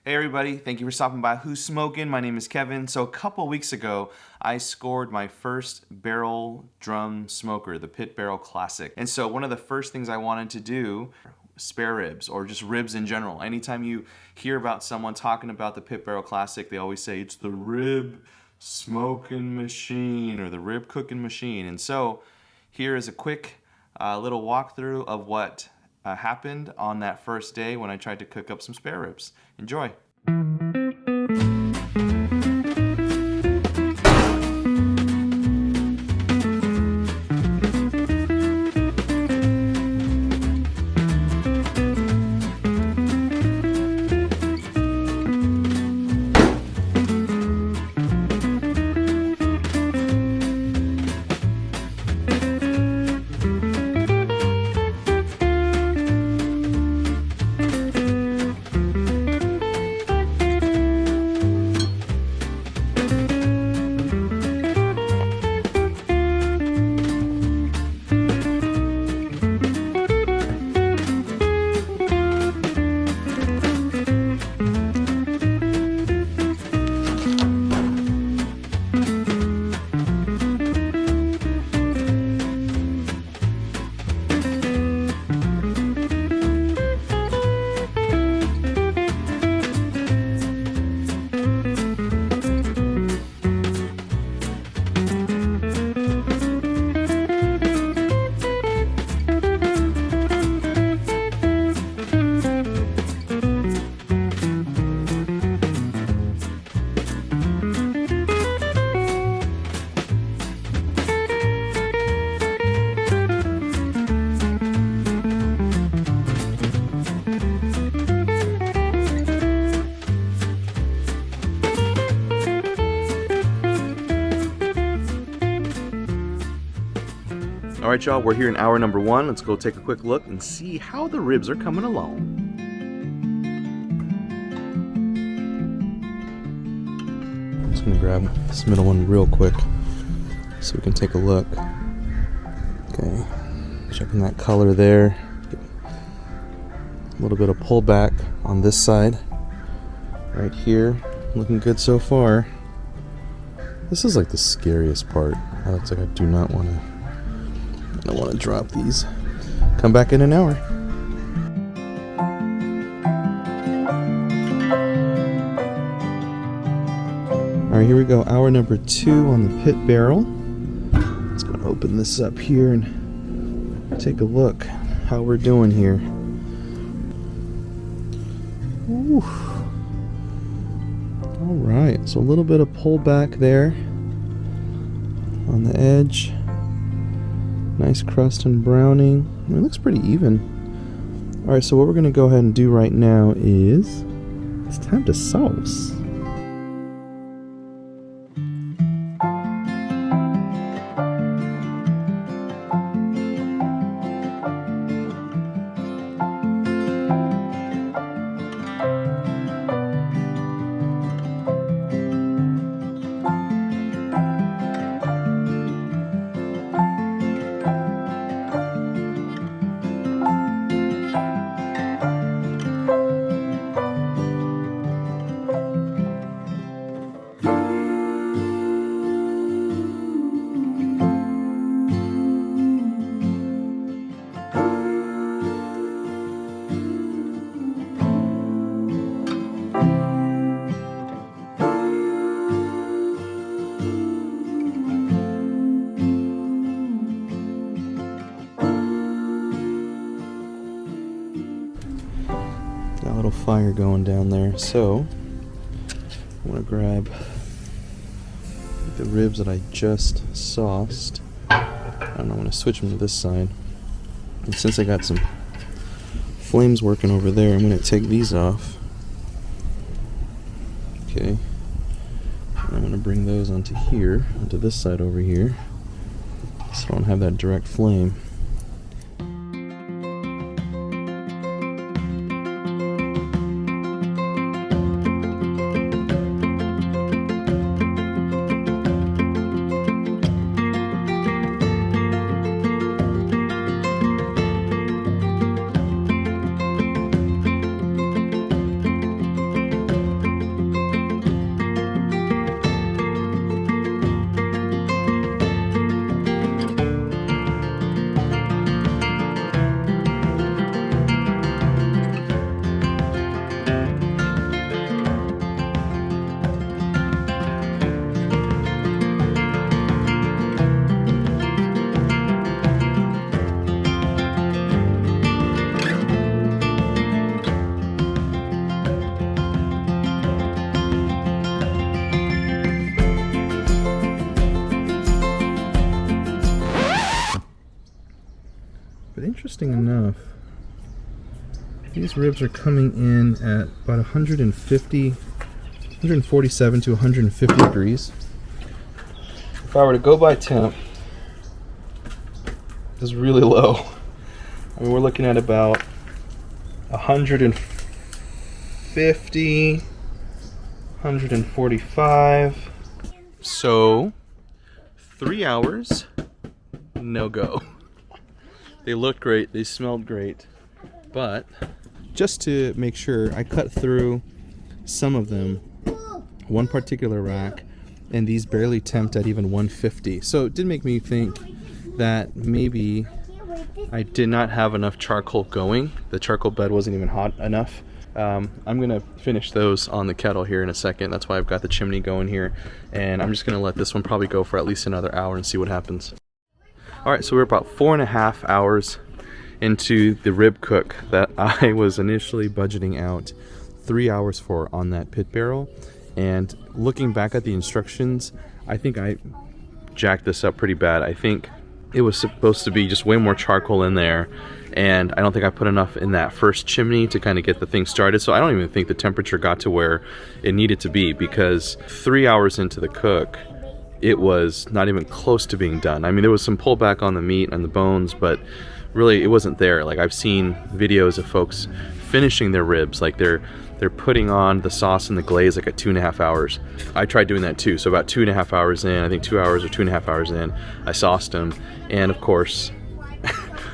Hey everybody, thank you for stopping by Who's Smoking? My name is Kevin. So a couple weeks ago, I scored my first barrel drum smoker, the Pit Barrel Classic. And so one of the first things I wanted to do, spare ribs or just ribs in general. Anytime you hear about someone talking about the Pit Barrel Classic, they always say it's the rib smoking machine or the rib cooking machine. And so here is a quick little walkthrough of what happened on that first day when I tried to cook up some spare ribs. Enjoy. All right, y'all, we're here in hour number 1. Let's go take a quick look and see how the ribs are coming along. I'm just gonna grab this middle one real quick so we can take a look. Okay, checking that color there. A little bit of pullback on this side. Right here, looking good so far. This is like the scariest part. That looks like I do not want to. I don't want to drop these. Come back in an hour. Alright, here we go. Hour number 2 on the Pit Barrel. Let's go open this up here and take a look how we're doing here. Ooh. Alright, so a little bit of pullback there on the edge. Nice crust and browning. I mean, it looks pretty even. Alright, so what we're going to go ahead and do right now is it's time to sauce. Got a little fire going down there, so I want to grab the ribs that I just sauced. I don't know, I'm going to switch them to this side. And since I got some flames working over there, I'm going to take these off. Okay. And I'm going to bring those onto here, onto this side over here, so I don't have that direct flame. interesting enough, these ribs are coming in at about 147 to 150 degrees. If I were to go by temp, this is really low. I mean, we're looking at about 150, 145. So, 3 hours, no go. They looked great, they smelled great, but just to make sure, I cut through some of them, one particular rack, and these barely temped at even 150. So it did make me think that maybe I did not have enough charcoal going. The charcoal bed wasn't even hot enough. I'm gonna finish those on the kettle here in a second. That's why I've got the chimney going here, and I'm just gonna let this one probably go for at least another hour and see what happens. All right, so we're about 4.5 hours into the rib cook that I was initially budgeting out 3 hours for on that pit barrel. And looking back at the instructions, I think I jacked this up pretty bad. I think it was supposed to be just way more charcoal in there, and I don't think I put enough in that first chimney to kind of get the thing started. So I don't even think the temperature got to where it needed to be, because 3 hours into the cook, it was not even close to being done. I mean, there was some pullback on the meat and the bones, but really it wasn't there. Like, I've seen videos of folks finishing their ribs, like they're putting on the sauce and the glaze like at 2.5 hours. I tried doing that too. So about 2.5 hours in, I think 2 hours or 2.5 hours in, I sauced them, and of course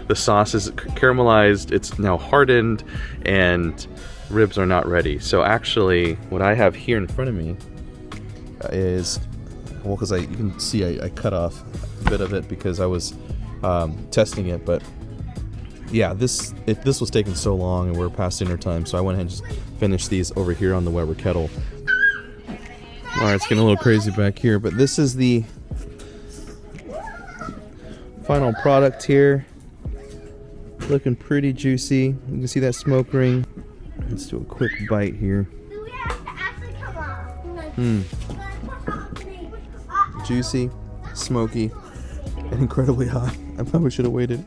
the sauce is caramelized, it's now hardened, and ribs are not ready. So actually what I have here in front of me is, well, because you can see I cut off a bit of it because I was testing it, but yeah, this was taking so long and we're past dinner time, so I went ahead and just finished these over here on the Weber kettle. Alright, it's getting a little crazy back here, but this is the final product here. Looking pretty juicy. You can see that smoke ring. Let's do a quick bite here. Juicy, smoky, and incredibly hot. I probably should have waited.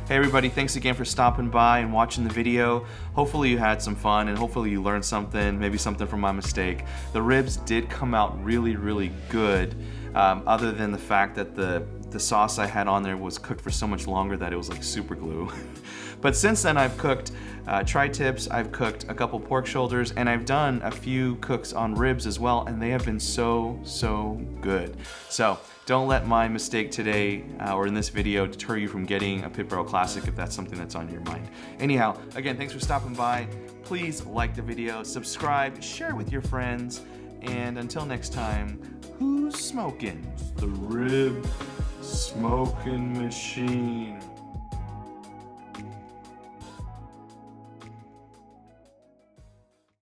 Hey everybody, thanks again for stopping by and watching the video. Hopefully you had some fun and hopefully you learned something, maybe something from my mistake. The ribs did come out really, really good, other than the fact that the sauce I had on there was cooked for so much longer that it was like super glue. But since then I've cooked tri-tips, I've cooked a couple pork shoulders, and I've done a few cooks on ribs as well, and they have been so good. So don't let my mistake today or in this video deter you from getting a Pit Barrel Classic if that's something that's on your mind. Anyhow, again, thanks for stopping by. Please like the video, subscribe, share it with your friends, and until next time, who's smoking? The rib smoking machine.